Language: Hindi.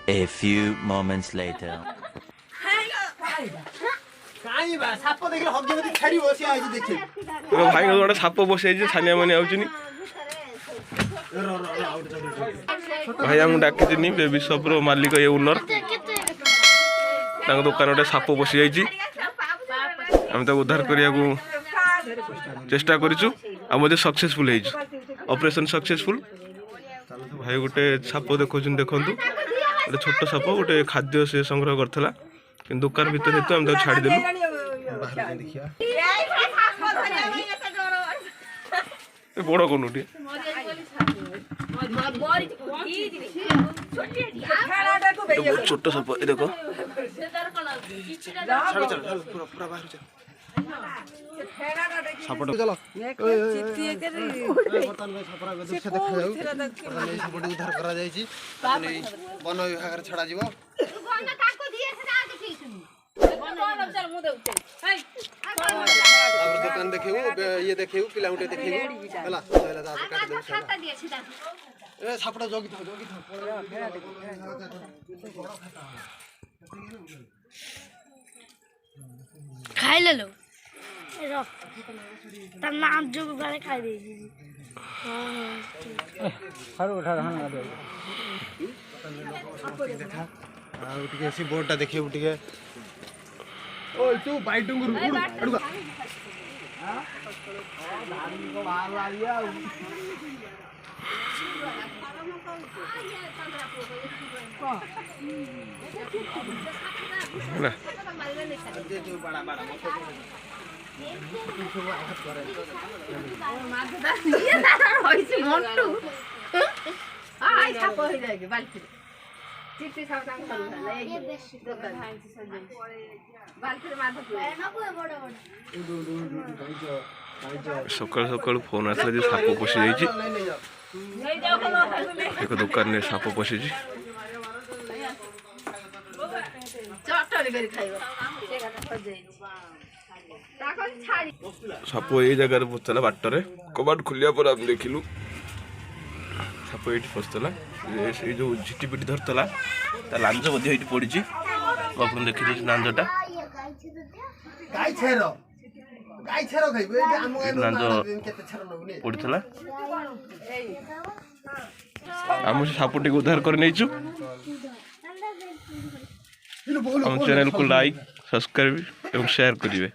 A few moments later. भाई गोटे साप बसई छानिया मानिया भाई आमको डाकी बेबी शॉप रो मालिक ये ओनर दुकान गोटे साप बसी जाइए आम उद्धार करने को चेष्टा करूँ सक्सेसफुल ऑपरेशन सक्सेसफुल। भाई गोटे साप देखो देखु गोटे छोट साप गोटे खाद्य से संग्रह करता कि दुकान भीतर हेतु आम छाड़देलु बड़ कौन छोट साप देखो उद्धार वन विभाग छड़ा दुकान देखेबू ये देखेबू पिला उठे देखेबू हला सापटा जगी था खाई ले लो तार नाम जो गाले खाई दे हर उठा रहन ना दे देखा आ उठके सी बोर्डटा देखियो उठके ओय तू बाइटुंगुरु उड़ अडुगा हां धानी को बाहर ला लिया ना जे जो बड़ा बड़ा सकाल सकाल फोन आसला साप पशि एक दुकान में साप पशि साप ये जगह पशला बाटर कबाट खोलिया पर आम देखिलु साप ये पशला जो झिटी पिटी धरतला लांज पड़ी आप देखी नांजटा नांज पड़ा आम सापटी उद्धार कर चैनल को लाइक सब्सक्राइब और शेयर करेंगे।